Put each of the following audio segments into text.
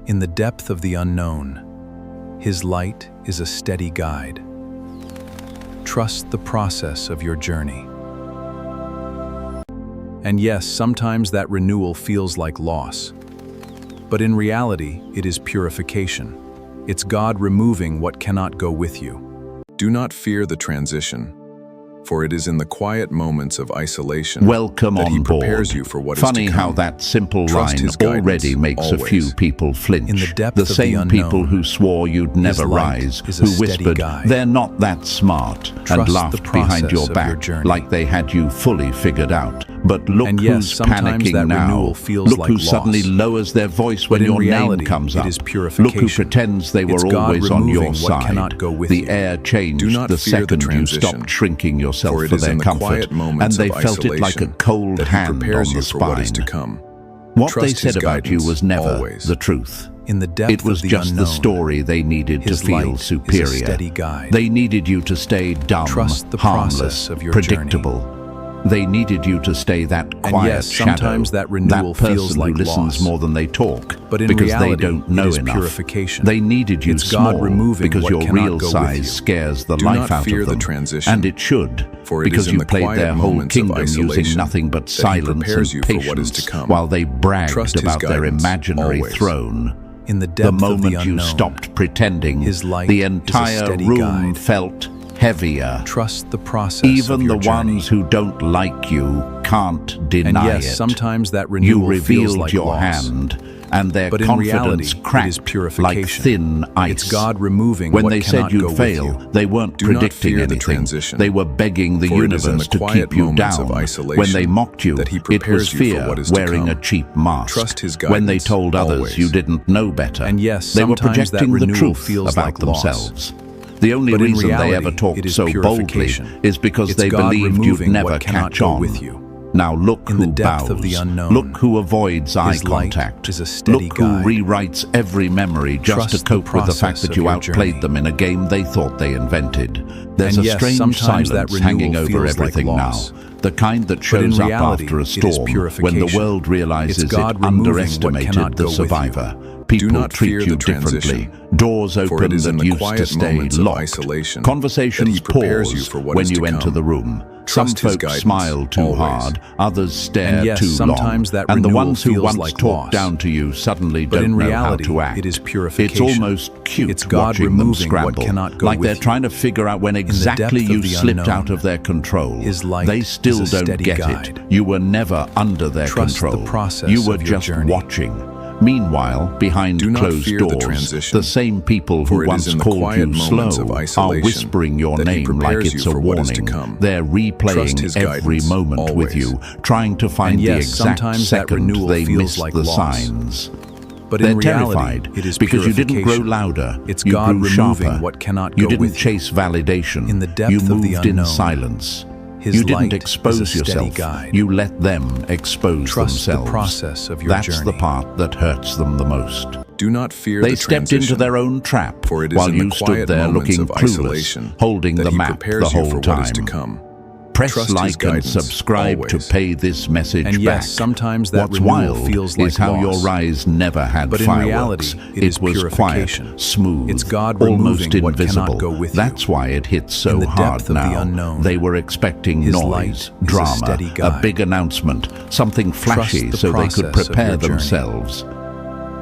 In the depth of the unknown, His light is a steady guide. Trust the process of your journey. And yes, sometimes that renewal feels like loss. But in reality, it is purification. It's God removing what cannot go with you. Do not fear the transition, for it is in the quiet moments of isolation Welcome that on He board. prepares you for what Funny is to come. how that simple Trust line His guidance, already makes a few always. people flinch. In the depth the of the same unknown, people who swore you'd never light rise, is a who steady whispered, guide. "They're not that smart," Trust and the laughed process behind your of your back journey. like they had you fully figured out. But look And yes, who's sometimes panicking that now. renewal feels Look like who loss. suddenly lowers their voice when But in your reality, name comes it up. is Look who purification. pretends they were It's God always on your removing what side. cannot go with The you. air changed Do not the fear the second you transition, stopped shrinking yourself for it for is their in the comfort, quiet moments and they of felt it like a isolation cold that He hand prepares on you the for what is to spine. come. What Trust they said His about you guidance, was never always. the truth. In the depth It was of the just unknown, the story they needed His to feel light is a superior. steady guide. They needed you to stay dumb, Trust the harmless, process of your predictable. They needed you to stay that And quiet yes, sometimes shadow, that renewal person feels like who listens loss. more than they talk, But in because reality, they don't know it is enough. purification. They needed you It's God small removing because what your cannot real go with size you. scares the Do life not out fear of the them, transition, and it should, for it because is in you the played quiet their whole moments of kingdom using isolation nothing but that He silence prepares and you for what is to patience, come. while they bragged Trust His about their guidance, imaginary always. throne. In the The depth of the moment you unknown, stopped pretending, His light the is a entire steady room guide. felt heavier. Trust the process Even of your the journey. ones who don't like you can't And deny yes, it. sometimes that You renewal feels revealed like your loss. hand, and their But in confidence reality, it is cracked like purification. thin ice. It's God removing When what they cannot said go you'd with fail, you. they weren't Do not predicting fear the anything. transition, They were begging the for it is in universe the to quiet keep you moments down. of isolation When they mocked you, that He it was prepares you for fear what is to wearing come. a cheap mask. Trust His When they guidance, told others always. you didn't know better, And yes, they were sometimes that projecting the renewal truth feels about like loss. themselves. The only But in reason they reality, ever talked it is so boldly purification. is because It's they God believed you'd removing never what cannot catch go on. with you. Now look In who the depth bows. of the unknown, Look who avoids eye His light contact. is a steady Look who guide. rewrites every memory just Trust to the cope with the fact process that of you your outplayed journey. them in a game they thought they invented. There's And a yes, strange sometimes that silence renewal hanging over feels like everything now. loss. The kind that But in shows up reality, after a it is storm when the purification. world realizes It's God it removing what underestimated cannot the go with you. survivor. People not treat fear you the transition, differently. Doors for it open is in that the used to quiet stay moments of locked. isolation Conversations that He prepares pause you for what when is you to enter come. the room. Trust Some His folks guidance, smile too always. hard, others stare And yes, too sometimes long, that and the renewal ones who feels once like talked loss. down to you suddenly But don't in know reality, how to act. it is purification. It's almost cute It's God watching them removing what scramble, cannot go like with they're you. trying to figure out when the exactly depth you of the slipped unknown, out of their control. His light They still is a don't steady get guide. it. You were never under their Trust the control. process You were of your just journey. watching. Meanwhile, behind Do not closed fear the doors, transition, the same people for who it is once in the called quiet you moments slow of are isolation whispering your that He name like prepares it's you a for what is to warning. come. They're Trust replaying His every guidance, moment with always. you, trying to find And the yes, exact sometimes that second renewal they feels missed like the loss. signs. But They're in reality, terrified it is because you didn't grow purification. louder. It's you God grew removing sharper. what cannot You go didn't with you. chase validation. In the depth you of the moved in unknown, silence. His You didn't light expose is a steady yourself. guide. You let them expose Trust the themselves. process of your That's journey. the part that hurts them the most. Do not fear They the stepped transition, into their own trap for it is while in you the stood quiet there moments looking of clueless, isolation holding that the He map the prepares you whole for time. what is to come. Press Trust His like and guidance, subscribe to always. pay this message And back. yes, sometimes that What's renewal wild feels like is how loss. your rise never had But in fireworks. reality, it is was purification. quiet, smooth, It's God almost removing what cannot invisible. go with you. That's why it hits so In the hard depth of now. the unknown, They were expecting His noise, light is a drama, steady a guide. big announcement, something flashy the so they could process of prepare your journey. themselves.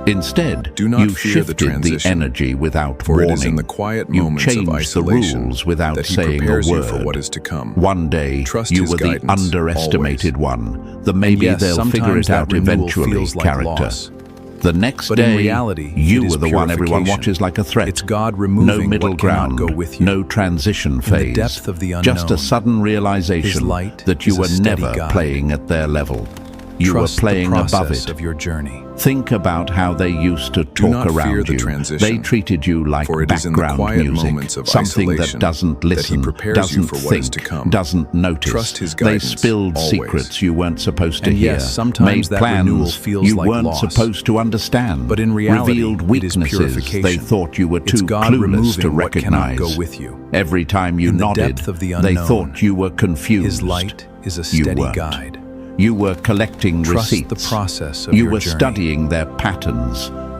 Instead, Do not you fear shifted the transition, energy without for warning. it is in the quiet You moments of changed the isolation rules without that He saying a prepares you word. for what is to come. One day, Trust you His were the guidance, underestimated one, the maybe yes, they'll figure sometimes it out that renewal eventually feels like character. loss. The next But in day, reality, you it is were the one everyone purification. watches like a threat. It's God No removing middle what cannot ground, go with you. no transition the phase, depth of the just a unknown, sudden realization His light that you is a were steady never guide. playing at their level. You Trust were playing the above process it. of your journey. Think about how they used to Do not talk fear around the you. transition, They treated you like for it is in the background quiet music, moments of something that isolation doesn't that He listen, prepares doesn't you for what is think, to come. doesn't notice. Trust His They guidance, spilled always. secrets you weren't supposed to And hear. yes, sometimes made that renewal plans feels you like weren't loss. supposed to understand. But in reality, revealed it is weaknesses purification. they thought you were It's too God clueless removing to what cannot recognize. go with you. Every time you In the nodded, depth of the they unknown, thought you were confused. His light is a You steady weren't. guide. You were collecting Trust receipts. the process of You your were journey. studying their patterns,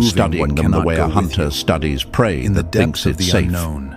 never removing studying what them the cannot way go a with hunter you. studies prey In the that thinks depths of it's the safe. unknown,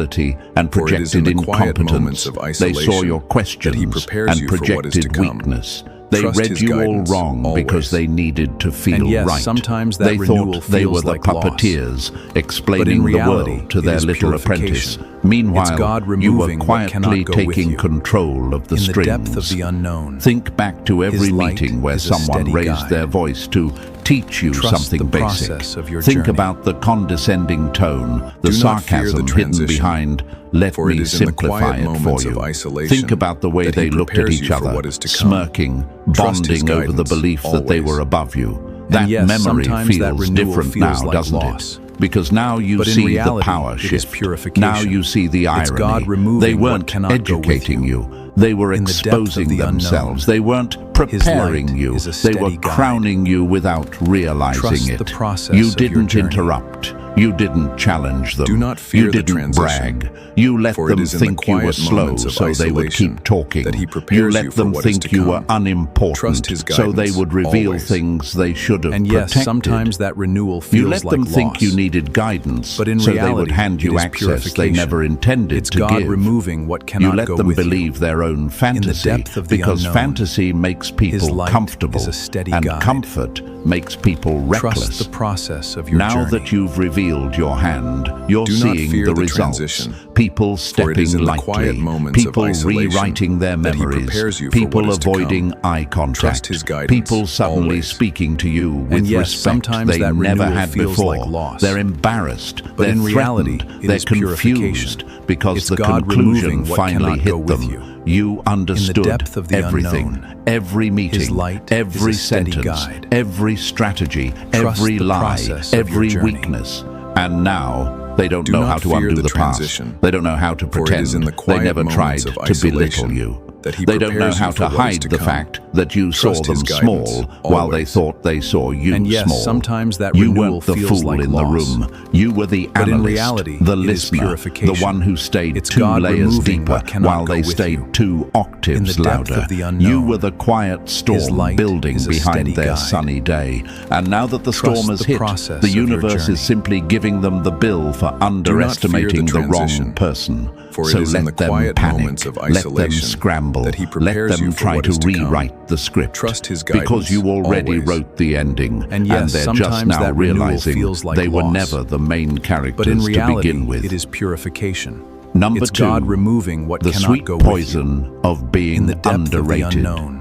hostility and For it is projected in the quiet incompetence. moments of They saw isolation your that questions he prepares and you for what is to projected come. weakness. They Trust read his you all guidance, wrong always. because they needed to feel And yes, right. sometimes that they renewal thought they were feels the like loss. puppeteers But explaining in the reality, world to it their is little apprentice. purification. Meanwhile, It's God you were removing what quietly cannot go with taking you. control of the In the strings. depth of the unknown, Think back to every His light meeting where is a someone steady raised guide. their voice to teach you Trust something the basic. process of your Think journey. about the condescending tone, the Do not fear the sarcasm hidden transition, behind, let for it me is in the simplify quiet it for moments you. of isolation Think about the way that he they looked at prepares each you for other, what is to come. smirking, Trust his bonding over the guidance, belief that they always. were above you. That yes, memory sometimes that feels renewal different feels now, like doesn't loss. it? Because now you But in see reality, the power it is shift. purification. Now you see the irony. It's God removing they what weren't cannot go with educating you. you. They were In the depth of exposing the themselves. unknown, They weren't His preparing light you. is a They were steady guide. crowning you without realizing Trust it. the process You of your didn't journey. interrupt. You didn't challenge them. Do not fear you the didn't transition, brag. You let for it them is in the think you were quiet slow moments of so they would isolation keep talking. that he You prepares let you for them what is think to you were come. unimportant Trust his so they guidance, would reveal always. things they should have And yes, protected. sometimes that renewal feels You let like them loss. think you needed guidance, But in so they reality, would hand it you is access they purification. never intended It's to God give. removing what cannot You let go them with you. believe their own fantasy depth of the because unknown, fantasy makes people light comfortable is a steady and guide. comfort makes people reckless. Trust the process of your Now journey. that you've revealed your hand, you're Do not seeing fear the the results. transition, People for it is stepping in the lightly, quiet moments of people isolation rewriting their that he memories, prepares you for people what is to avoiding come. eye contact, Trust his guidance, people suddenly always. speaking to you with And yes, respect sometimes they that never renewal had feels before. like loss. They're embarrassed, But they're in reality, threatened, it they're is purification. confused because It's the God conclusion removing what finally cannot go hit with them. you. You understood depth of the everything, unknown, every meeting, light every is a steady sentence, guide. every strategy, Trust every the lie, process of your every journey. weakness. And now they don't Do know not how to fear undo the the past. transition, They don't know how to for it pretend. is in the They quiet never tried moments of to belittle isolation you. that he They don't know prepares how you to for what is hide to the come. fact that you saw Trust them his guidance, small while they always. thought they saw you And yes, small. sometimes that You renewal weren't the feels fool like in loss. the room. You were the But in analyst, reality, the it is listener, the purification. one who stayed It's 2 God layers removing deeper what cannot while go they with stayed you. 2 octaves In the depth louder. of the You unknown, were the quiet storm light building is a behind steady their guide. sunny day. And now that the Trust storm has the hit, process the of your universe journey. is simply giving them the bill for underestimating the wrong transition, person. for it So is in let the them quiet panic, moments of let them isolation scramble, that he let prepares them you for try what to is to come. rewrite the script. Trust his because guidance, you already always. wrote the ending, And yes, they're sometimes just now that renewal realizing feels like they were loss. never the main characters But in to reality, begin with. it is purification. Number It's 2, God removing what the cannot sweet go with you. poison of being In the depth underrated. of the unknown,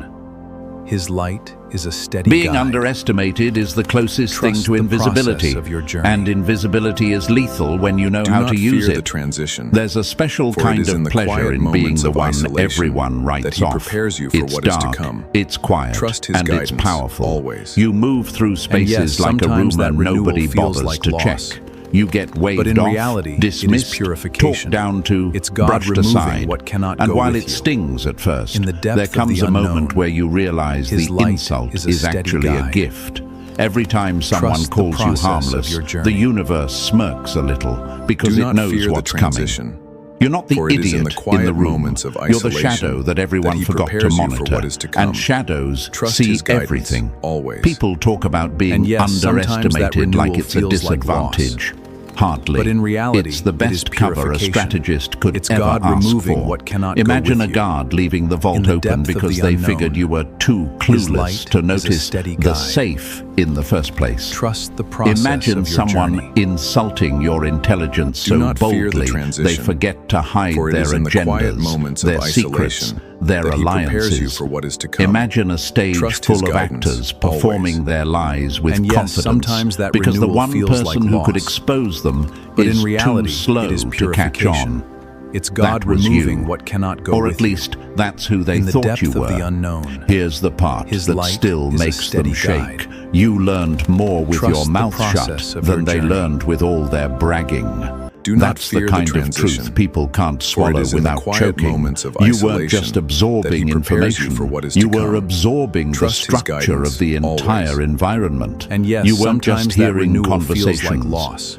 His light is a steady Being guide. underestimated is the closest Trust thing to the invisibility, process of your journey. and invisibility is lethal when you know Do how not to use fear the it. transition, There's a special for it kind is in of the pleasure quiet in being moments the of one isolation everyone writes that he off. prepares you for It's what is to dark, come. it's quiet, Trust his and it's guidance, powerful. always. You move through spaces yes, like a room sometimes that and renewal nobody feels bothers like to loss. check. You get waved But in off, reality, it is dismissed, purification. talked down to, It's God brushed removing aside. what cannot and go while with it you. stings at first, In the depth there of comes the a moment unknown, where you realize His the light insult is a is steady actually a guide. gift. Every time someone Trust the calls you process of harmless, your journey. the universe smirks a little because Do it not knows fear the what's coming. transition, You're not the for it idiot is in the quiet room. moments of You're the isolation shadow that everyone that he forgot to prepares you for monitor. what is to come. And shadows Trust see his guidance, everything. always. People talk about being And yes, sometimes that underestimated like renewal it's a feels like loss. disadvantage. Hardly. But in reality, it's the it is best cover a purification. strategist could It's ever God ask removing for. what cannot go Imagine with a you. guard leaving the vault In the open depth of because the they unknown, figured you were too His clueless light to is a notice steady the guide. safe in the first place. Trust the process Imagine of your someone journey. insulting your intelligence Do so not fear the boldly they transition, forget to hide for it their is in the quiet agendas, moments of their secrets, isolation their that he prepares alliances. you for what is to come. Imagine a stage Trust his full of guidance, actors performing always. their lies with And yes, confidence, sometimes that because the renewal one feels person like who could loss. expose them But is in reality, too slow it is to catch purification. on. It's God That was removing you. what cannot go Or with at least that's who they In the thought depth you of were. the unknown, Here's the part His that light still is a makes steady them shake. guide. You learned more with Trust your the mouth process shut of your than they journey. learned with all their bragging. Do not That's fear the the kind of transition, truth people can't for it swallow is in the without quiet choking. moments of You weren't isolation just that absorbing he prepares you information. for what is You to were come. absorbing Trust the his structure guidance, of the entire always. environment. And yes, you weren't sometimes just that hearing renewal feels like conversations. loss.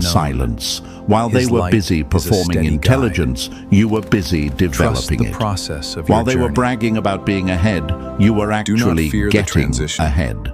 unknown. silence. While they His were light busy is a performing steady intelligence, you were busy Trust developing the it. process of While your they journey. were bragging about being ahead, you were actually fear the getting transition. ahead.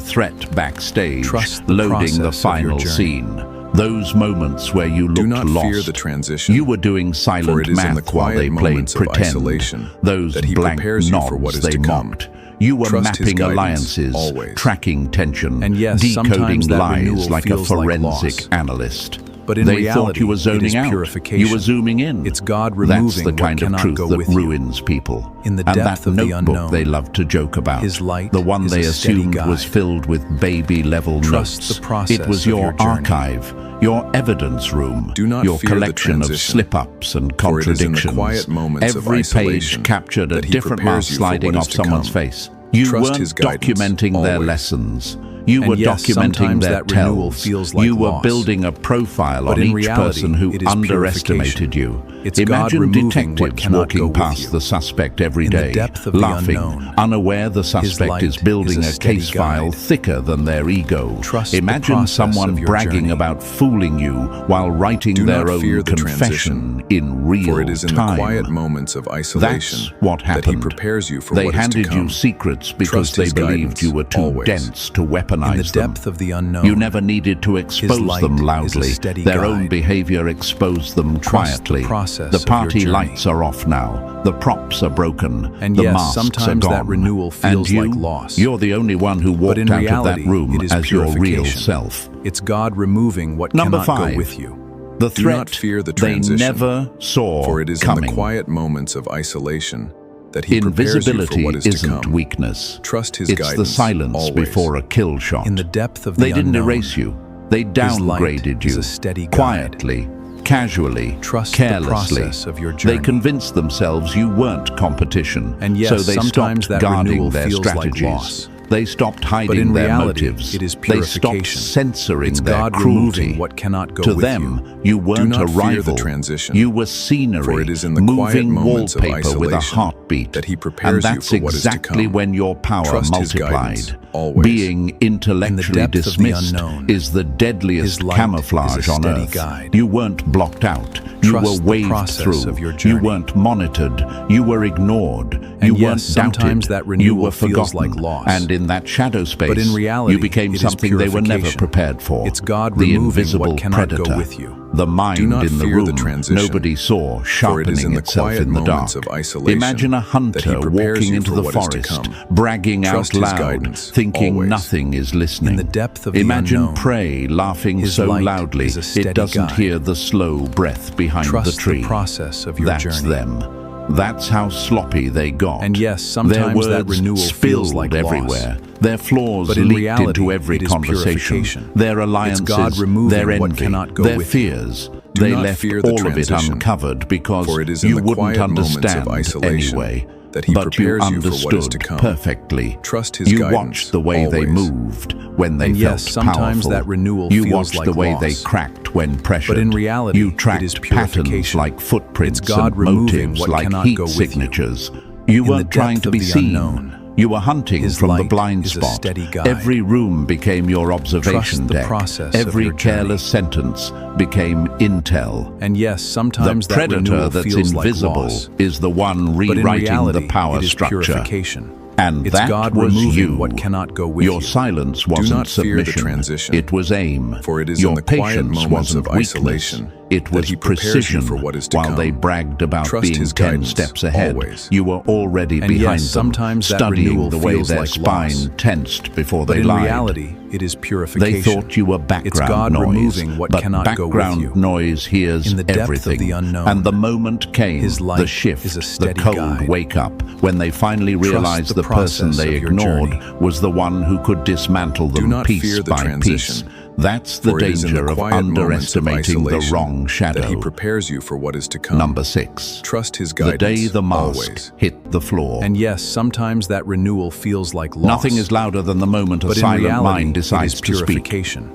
threat backstage, Trust the loading the process of your final journey. scene. Those moments where you Do looked not lost. fear the transition, You were doing for silent it is in math the while quiet they played moments of pretend. isolation Those that he blank prepares you knobs for what is they to come. mocked. You were Trust his mapping guidance, alliances, always. tracking tension, And yes, decoding sometimes that lies renewal like a feels like forensic loss. analyst. But in They reality, thought you were it is zoning out. purification. You were zooming in. It's God That's removing the what kind of cannot truth go that with you. ruins people. In the And depth that of the notebook unknown, they loved to joke about, His light the one is they a steady assumed was guide. filled with baby-level Trust notes. the process It was of your your journey. archive, your evidence room, Do not your fear the collection of transition, slip-ups and for it is in the contradictions. quiet moments of Every page isolation captured a that he different prepares mask you for sliding what is off to someone's come. face. You Trust weren't his guidance, documenting their always. lessons. You And were yes, documenting sometimes their that renewal tells. feels like You were loss. building a profile But on in each reality, person who it is underestimated you. It's God Imagine removing what detectives cannot go walking with past you. the suspect every In the day, depth of the laughing, unknown, unaware the suspect light is building is a a steady case file guide. thicker than their ego. Trust the Imagine process someone of your bragging journey. about fooling you while writing Do their not fear own the confession in real For it is in time. the quiet moments of isolation That's what that he happened. prepares you for They what is to handed come. you secrets because Trust they his believed guidance, you were too always. dense to weaponize In the them. depth of the unknown, You never needed to expose light them is a loudly. steady Their own guide. behavior exposed them Trust the quietly. process The of your party journey. lights are off now. The props are broken. And the yes, masks sometimes are that gone. renewal feels and you, like loss. You're the only one who walked in out reality, of that room it is as your real purification. self. it's God removing what Number cannot 5. go with you. The Do threat not fear the they transition, never saw For it is coming. in the quiet moments of isolation that he prepares you for Invisibility what is to isn't come. weakness. Trust his It's guidance, the silence always. before a kill shot. In the depth of the They didn't unknown, erase you. They light downgraded is you a steady guide. quietly, casually, Trust the carelessly. process of your journey. They convinced themselves you weren't competition, And yes, so they sometimes stopped that guarding renewal their feels like strategies. loss. They stopped hiding in their reality, motives. it is They stopped purification. censoring It's their God cruelty. removing what cannot go To with them, you. you weren't not a fear the rival. transition, You were scenery, for it is in the quiet moving moments of wallpaper with a isolation heartbeat. that he prepares and you that's for what is to exactly come. when your power Trust his multiplied. guidance, always. Being intellectually depth of the dismissed unknown, is the deadliest his light camouflage is a on steady earth. guide. You weren't blocked out. You Trust were the waved process through. of your You journey. weren't monitored. You were ignored. And You yes, weren't sometimes doubted. that renewal you were feels forgotten. like loss. And in that shadow space, But in reality, you became it is something they were never purification. prepared for. It's God the removing invisible what cannot go predator. with you. The mind Do not in the fear room the transition, nobody saw for it is sharpening in the itself quiet in the dark. moments of isolation Imagine a that he hunter prepares walking you into for the what is to forest, come. bragging Trust out his loud, guidance, thinking always. nothing is listening. In the depth of the Imagine unknown, prey laughing his so light loudly is a steady it doesn't guide. hear the slow breath behind Trust the tree. the process of your That's journey. them. That's how sloppy they got. And yes, sometimes Their that words renewal feels spilled like loss. everywhere. Their flaws But in leaked reality, into every it is conversation. purification. Their alliances, God removing their what envy, cannot go their with you. fears. Do They not left fear the all of it transition, uncovered because for it is in you the wouldn't quiet moments of understand isolation anyway. that he But you prepares you for what is understood to come. perfectly. Trust his You guidance, watched the way they always. moved when they And felt yes, sometimes powerful. that renewal You feels watched like the way loss. they cracked when pressured. But in reality, you it tracked is patterns purification. like footprints It's God and removing motives what like cannot heat go with you. signatures. You In the weren't trying depth to of be the seen. unknown, You were hunting his from the light blind is a spot. steady guide. Every room became your observation Trust the deck. process of Every your journey. careless sentence became intel. And yes, sometimes The that renewal predator that's feels like invisible loss. is the one But in rewriting reality, the power it is structure. purification. And It's that God was removing you. what cannot go with Your you. silence wasn't not fear the submission. transition, It was aim. for it is Your in the quiet patience moments wasn't of weakness. isolation It that was he prepares you precision. for what is to While come. they bragged about Trust being his 10 guidance, steps ahead, always. you were already And behind yes, them, sometimes that studying renewal the way feels their like spine loss. tensed before But they in lied. reality, it is purification. They thought you were background It's God noise, removing what but cannot go with background you. noise hears In the depth of everything. the unknown, and the moment came, his light the shift, is a the steady cold guide. wake up, when they finally realized the the person process they of your ignored journey. was the one who could dismantle them Do not piece fear the by transition, piece. That's the for it is in danger the of quiet moments of underestimating the isolation wrong shadow. that he prepares you for what is to come. Number 6. Trust his The guidance, day the mask always. hit the floor. And yes, sometimes that renewal feels like loss. Nothing is louder than the moment a but in silent reality, mind decides it is to speak. purification.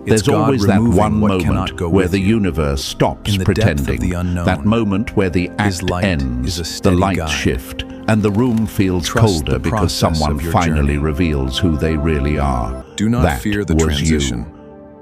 It's There's God always that removing one what moment cannot go where with the you. universe stops In the depth of pretending. the unknown, That moment where the his act light ends, is a the steady lights guide. shift, and the room feels Trust colder the because process someone of your finally journey. reveals who they really are. Do not That fear the was transition, you.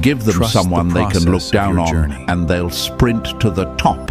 Give them Trust the someone they can look process of down your on journey. and they'll sprint to the top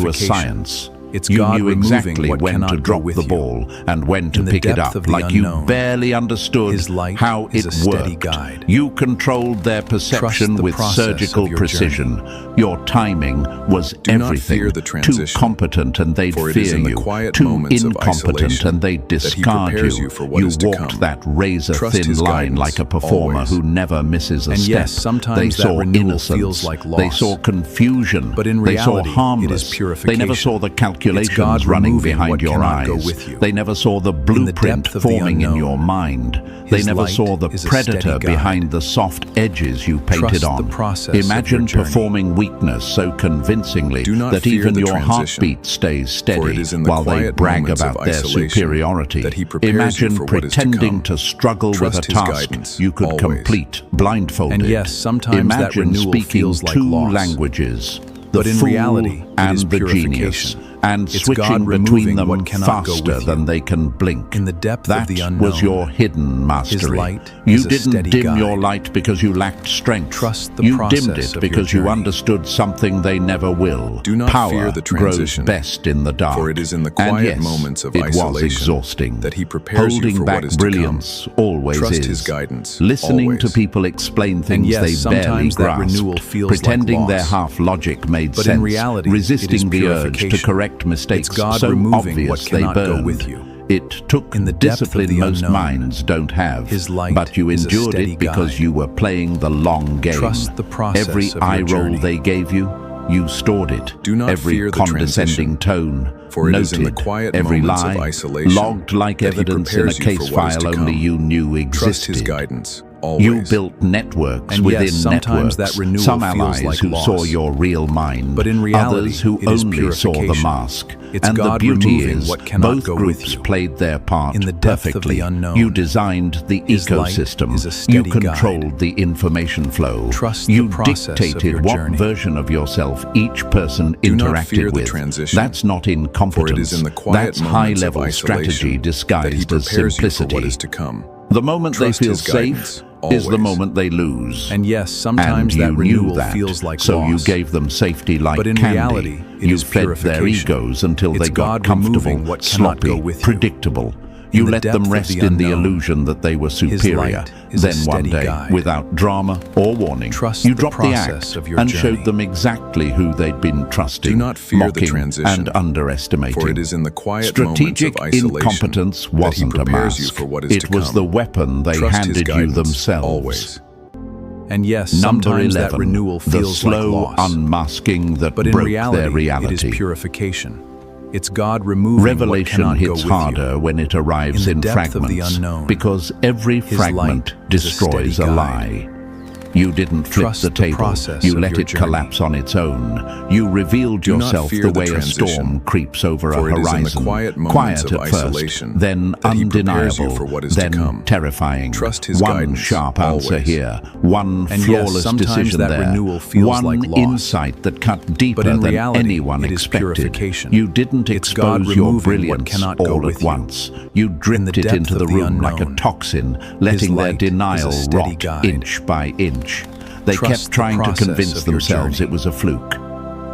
into a purification. science. It's You God knew removing exactly what when to cannot go drop with the you. ball and when to In the pick it depth up, of the like you unknown, barely understood His light how is it a steady worked. guide. You controlled their perception the with process surgical of your precision. Your timing was Do not everything. fear the Too transition, competent and they'd for it is fear in the you. quiet Too moments of incompetent isolation and they'd that he discard prepares you. you for what You is to walked come. that Trust razor-thin his line guidance, like a performer always. who never misses a And step. yes, sometimes they that saw renewal innocence. feels like They loss. saw confusion. But in they saw reality, it is harmless. They never purification. saw the calculations God running removing behind what your cannot eyes. go with you. They never saw the blueprint depth of the forming in unknown, your mind. They His never light saw the is a predator steady guide. behind the soft edges you painted Trust on. the process of Imagine your journey. performing weakness so convincingly Do not that fear even the your transition, heartbeat stays for steady it is in the while they quiet brag moments of about their isolation superiority. that he prepares you Imagine for what is to pretending come. to struggle Trust with a his task guidance, you could always. complete blindfolded. And yes, sometimes that Imagine renewal speaking feels like two loss. languages, the But in fool reality, it and is the purification. genius, and It's switching God between removing them what cannot go faster with than you. they can blink. In the depth That of the was unknown, your hidden mastery. light You is a didn't steady dim guide. your light because you lacked strength. Trust the you process dimmed it of because your you journey. understood something they never will. Do not Power fear the grows transition, best in the dark. for it is in the And quiet yes, moments of it was isolation exhausting. that he prepares you Holding for back what is to come. brilliance always Trust is. his guidance, Listening to always. people explain things yes, they barely sometimes that grasped, renewal feels like pretending their loss. half logic made But sense, in reality, it is resisting the urge to purification. correct mistakes It's God so removing obvious what they cannot go burned. with you. It took In the depth of discipline the most unknown, minds don't have, His light but you is a endured steady it because guide. you were playing the long game. Trust the process Every of your eye roll journey. they gave you, you stored it. Do not Every fear the condescending transition, tone, for it noted. is in the quiet Every moments lie, of isolation logged like that he evidence in a prepares you for case what is file to only come. you knew existed. Trust his guidance, always. You built networks And within yes, sometimes networks. that renewal Some feels allies like who loss. saw your real mind, But in reality, others who it is only saw the purification. mask. It's and God the beauty removing is, what cannot both go with groups you. played their part In the depth of perfectly. the unknown, You designed the His light ecosystem. is a You steady controlled guide. the information flow. Trust the you process of dictated your what journey. version of yourself each person Do not interacted fear the with. transition, That's not incompetence. for it is in the quiet That's moments of high-level isolation strategy that he disguised as prepares you for simplicity. what is to come. The moment Trust they feel his safe guidance, is the always. moment they lose. And yes, sometimes And that you renewal knew that, feels like so loss. you gave them safety like But in candy. reality, it You is fed their purification. egos until It's they got God comfortable, removing what cannot sloppy, go with you. predictable. In You the let them depth of rest the in the unknown, illusion that they were His superior. light is a Then one steady day, guide. without drama or warning, Trust you the dropped the process act of your and journey. showed them exactly who they'd been trusting, Do not fear the mocking transition, and underestimating. for it is in the quiet Strategic moments of isolation incompetence that he wasn't a prepares you mask. for what is It to was come. the weapon they Trust his handed you guidance, themselves. always. And yes, Number sometimes 11, that renewal the feels slow like loss. unmasking that But in broke reality, their it reality. is purification. It's God removing Revelation what cannot hits go with harder you. when it arrives In in the depth of fragments, the unknown, because every His fragment light is a destroys steady a guide. lie. You didn't flip Trust the the table, process you of let your it journey. collapse on its own. You revealed Do not yourself fear the the way a transition, storm creeps over a for it is in horizon. the quiet moments of at first, isolation then that he prepares you undeniable, for what is to then come. terrifying. Trust his one guidance, sharp answer always. here, one And yes, flawless sometimes decision that there, renewal feels one like loss. insight that cut deeper But in than reality, anyone it is expected. purification. You didn't It's God expose your removing what brilliance cannot go all with at you. once. You dripped it depth into of the the room like a unknown, toxin, letting their light is a denial steady rot guide. inch by inch. They Trust kept the trying to process convince of your themselves journey. it was a fluke,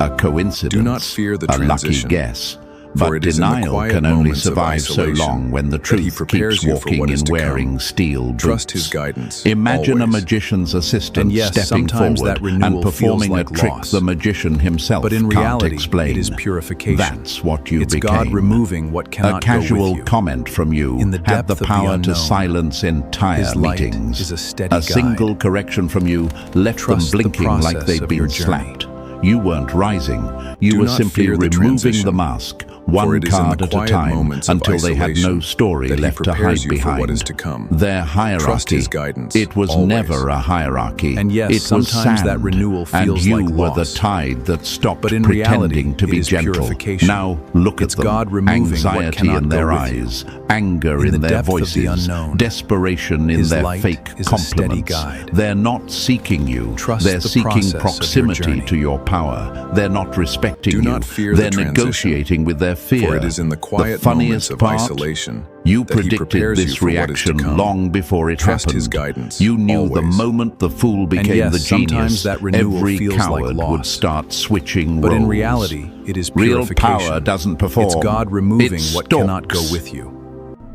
a coincidence, Do not fear the a lucky transition, guess. for But it is in the denial quiet can only moments of survive so isolation long when the that he truth prepares keeps you for walking what is and to wearing come. steel boots. Trust his guidance, Imagine a always. magician's assistant And yes, stepping sometimes forward that renewal and performing feels a like trick loss. the magician himself But in can't reality, explain. it is purification. That's what you It's became. God removing what A cannot go casual with you. comment from you In the had depth the of the power to unknown, silence entire His light meetings. is a steady A guide. single correction from you left Trust them the blinking like process they'd of been your journey. slapped. You weren't rising. You Do were not simply fear the removing transition, the mask, for one it is in card the at a quiet time, moments of until they had no isolation story that he left to prepares hide you for what behind. is to come. Their hierarchy. Trust his guidance, It was always. never a hierarchy. And yes, it was sometimes sand, that renewal and feels you like were the loss. tide that stopped But in pretending reality, to be it is gentle. purification. Now look It's at them. God removing what Anxiety cannot in their go with you. eyes, anger In in the their depth of the voices, unknown, desperation in His their light fake is a steady compliments. guide. They're not seeking you. Trust They're the seeking process of your proximity journey. to your power. They're not respecting Do you. not fear the They're transition, negotiating with their fear. For it is in the quiet moments funniest of part, isolation you that he predicted prepares you this for what is to reaction come. long before it Trust happened. his guidance, You knew the always. moment the fool became yes, the sometimes genius, that renewal every feels like coward would loss. start switching But roles. in reality, it is Real purification. power doesn't perform. It's God removing It what cannot go stalks. with you.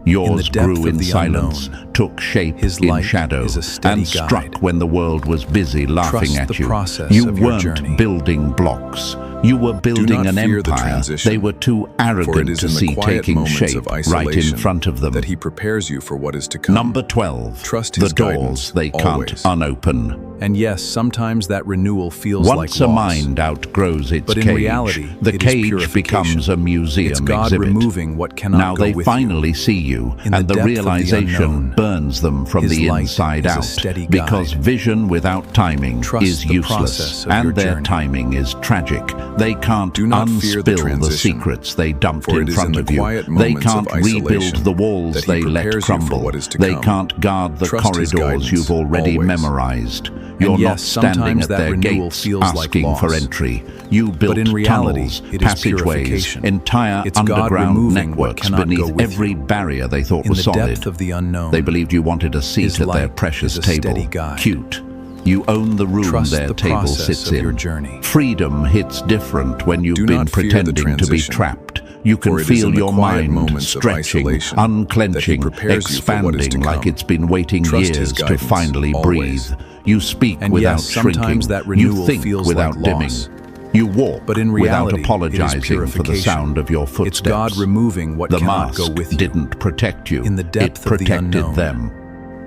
Yours depth grew of in the silence, unknown. took shape His in light shadow, is a steady and struck guide. when the world was busy laughing Trust at the you. process You of your weren't journey. building blocks. You were building not an fear the empire. transition, They were too For it arrogant is to in the see quiet taking moments shape of right in isolation front of them. that he prepares you for what is to come. Number 12. Trust the his doors guidance, they always. can't unopen. And yes, sometimes that renewal feels Once like a loss. mind outgrows its But in cage, reality, the it is cage purification. becomes a museum It's God exhibit. removing what cannot Now go they with finally see you, In and the the depth of the realization unknown, burns them from His the light inside is a out, steady because guide. vision without timing Trust is the useless, process of your and their journey. timing is tragic. They can't Do not fear the unspill the transition, secrets they dumped for in it is front in of the you. quiet They moments of can't rebuild isolation the walls that he they let prepares you for crumble. what is to They come. can't guard the Trust his corridors guidance, you've already always. memorized. You're yes, not standing sometimes at that their renewal gates feels like asking for loss. entry. You built in reality, tunnels, it is passageways, purification. entire It's God underground removing what networks cannot go beneath with every you. barrier they thought In was the solid. depth of the unknown, They believed you wanted a His seat at their light precious is a table. steady guide. Cute. You own the room Trust their the table process sits of in. your journey. Freedom hits different when you've Do been not fear the pretending to be transition, trapped. You can for it is feel in the your quiet mind moments of stretching, isolation that he unclenching, prepares you for what is to expanding like come. it's been waiting Trust years his to guidance, finally always. breathe. You speak And without yes, sometimes shrinking. that You renewal think feels without like dimming. loss. You walk But in without reality, it is apologizing for the purification. sound of your footsteps. It's God removing what The cannot mask go with you. didn't protect you. In the depth it of the protected unknown, them.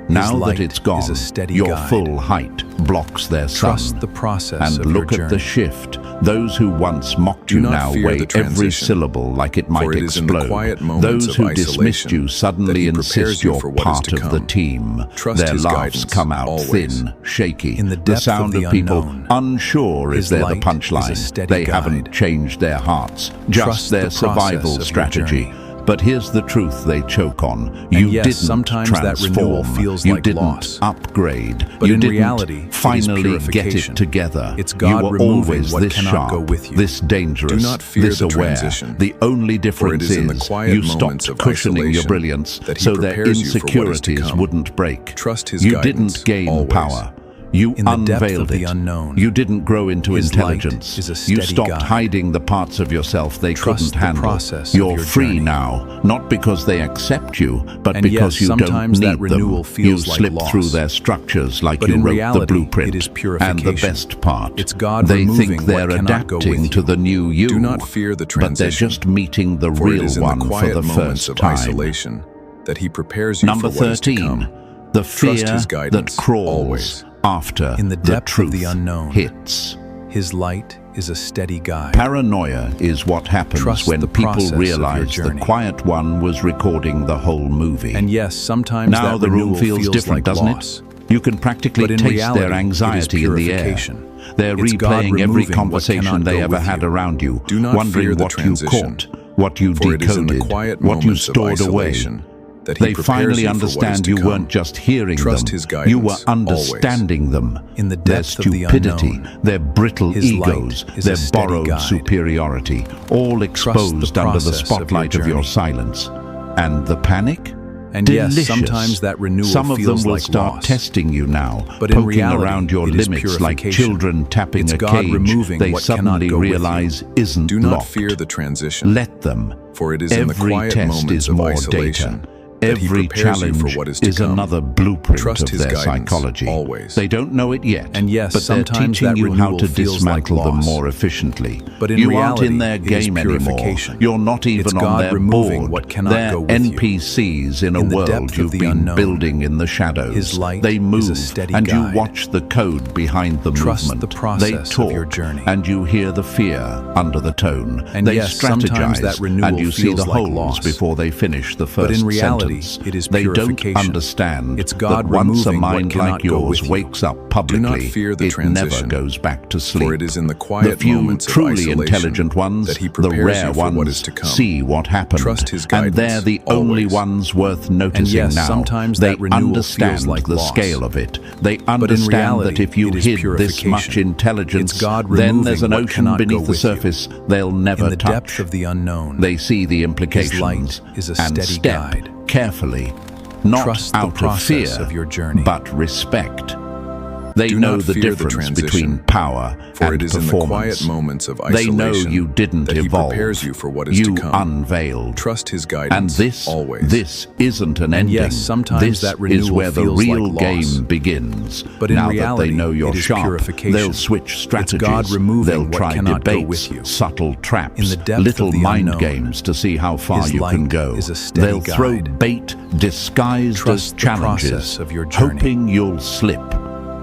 Now light that it's is gone, a steady your guide. full height blocks their Trust sun. the process And of your look at the journey. shift. Those who once mocked Do you not now fear weigh the every transition, syllable like it might for it is in the explode. quiet moments Those of who dismissed isolation you that suddenly he prepares insist you you're for what is part to of the come. team. Trust Their his laughs guidance, come out always. thin, shaky. In the The depth sound of the of people unknown, unsure his is there the light is a punchline. steady They haven't guide. changed their hearts, just Trust their the process survival of your strategy. journey. But here's the truth they choke on. You yes, didn't sometimes that transform. renewal feels you like didn't loss. upgrade. But you in didn't reality, it is finally get purification. it together. It's you God were removing always what this cannot sharp, go with you. this dangerous, Do not fear this the aware. transition, The only for it difference is in the quiet you moments stopped of cushioning your isolation brilliance that he so their prepares you for what is to insecurities come. wouldn't break. Trust his you guidance, didn't gain always. power. You In the depth unveiled of the it. unknown, You didn't grow into his light intelligence. is a You steady stopped guide. hiding the parts of yourself they Trust couldn't the handle. process of You're your free journey. now, not because they accept you, but And because yes, you don't sometimes need that renewal them. feels You like slipped loss. through their structures like But you in wrote the reality, blueprint. it is And the purification. best part, It's God they removing think what they're cannot go with adapting you. to the new you. Do not fear the but they're transition, just meeting the for it real is in one the for quiet the moments first of time. isolation that he prepares you Number for what is to 13, come. the fear Trust his that guidance, crawls always. after In the depth truth of the unknown, hits. his light is a steady guide. Paranoia is what happens Trust when the people process of your realize the journey. quiet one was recording the whole movie. And yes, sometimes now that the room renewal feels different, like doesn't loss. it? You can practically But in taste reality, their it is anxiety in the air. purification. They're It's God replaying every removing what conversation cannot they go ever with had you. around you, Do not wondering fear the what you transition, caught, what you for it is in the decoded, quiet what you moments of stored away. isolation that he They prepares finally you for what is understand to you come. weren't just hearing Trust them, his guidance, you were always. understanding them. In the Their depth of the stupidity, unknown, their brittle his light egos, is a their steady borrowed guide. superiority, all exposed under the process of your spotlight of your journey. silence. And the panic? And Delicious. yes, sometimes that renewal Some of them feels will like start loss. testing you now, But in poking reality, around your it is limits like purification. children tapping It's a God cage removing they what suddenly cannot go with you. realize isn't Do not locked. fear the transition, Let them. for it is in the Every quiet test moments is of more isolation data. that he Every prepares you challenge for what is to is come. another blueprint Trust of his their guidance, psychology. always. They don't know it yet, And yes, but they're sometimes teaching that you how renewal to feels like dismantle them loss. more efficiently. But in you reality, aren't in their it is game anymore. purification. You're not even It's on God their removing board. what cannot They're go with you. NPCs in a In the world depth of you've the been unknown, building in the shadows. his light they is move, a steady and guide. you watch the code behind the Trust movement. the process they of talk, your journey. and you hear the fear under the tone. And they yes, sometimes strategize, that renewal and you see feels the like holes loss. before they finish the But first in reality, existence. it is They don't purification. understand It's God that once a removing what mind cannot like go yours with you. wakes up Do publicly, not fear the it never transition, goes back to sleep. for it is in the The quiet few moments of truly isolation intelligent ones, that he the prepares rare you for what ones, is to come. see what happened, Trust his and guidance, they're the only always. ones worth noticing yes, now. sometimes They that renewal understand feels like the loss. scale of it. They in understand reality, that if you it is hid this much purification. intelligence, It's God then there's removing an what ocean cannot go beneath the with you. surface they'll never In the touch. depth of the unknown, They see the implications light is a and steady step guide. carefully, not Trust the out of process fear, of your journey. but respect. They Do know not the fear the difference transition, between power for and it is in the performance. quiet moments of They isolation know you didn't that he evolve. prepares you for what is You to come. unveiled. Trust his And guidance, this always. isn't an ending. yes, sometimes this that is renewal where the feels real like game loss. begins. But in now reality, that they know you're it is sharp, purification. they'll switch strategies. God removing they'll what try cannot go debates, with you. subtle traps, In the depth little of the mind unknown, games to see how far his you can light go. is a steady They'll throw guide. bait disguised Trust as the challenges, process of your journey. hoping you'll slip.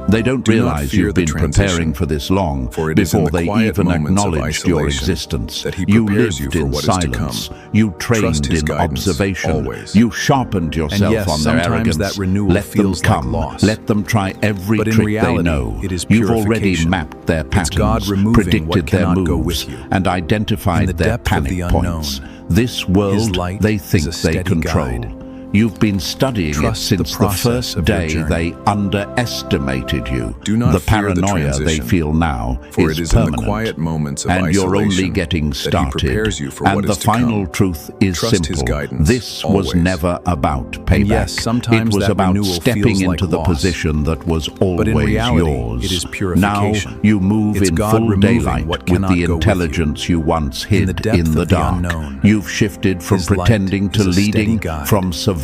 They don't Do not realize fear you've the been transition, preparing for this long for it is in before the they quiet even moments of acknowledged your isolation existence. that he You prepares you lived for in what is to silence. come. You trained Trust his in guidance, observation. always. You sharpened yourself yes, on their sometimes arrogance. that renewal Let them feels like come. loss. Let them try every But in trick reality, they know. it is You've already purification. mapped their patterns, It's God removing predicted what their cannot go moves, with you. and identified In the their depth of panic the unknown, points. This world light they is think a they steady control. guide. You've been studying Trust it the since the process first of your day journey. they underestimated you. Do not the fear the paranoia they transition, feel now for is it is permanent. in the quiet moments of and isolation you're only getting that started. he prepares you for and what the is to final come. truth is Trust simple. his guidance, This was always. never about payback. yes, sometimes it was that about renewal stepping feels into like the loss. position that was always But in reality, yours. it is purification. Now you move It's in God full removing daylight what with cannot the go with you. intelligence you once hid the depth in the of the dark. unknown, You've shifted from his light pretending to is a steady leading, guide. from surviving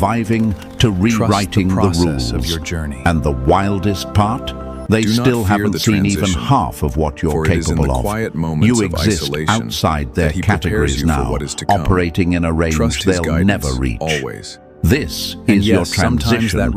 to Trust rewriting the the process rules. of your journey. And the wildest part? They Do not still fear haven't the seen even transition, half of what you're for it is in capable the of. quiet moments You of exist isolation outside their that he prepares categories you for now, what is to come. operating in a range Trust his they'll guidance, never reach. always. This And is your yes, sometimes transition that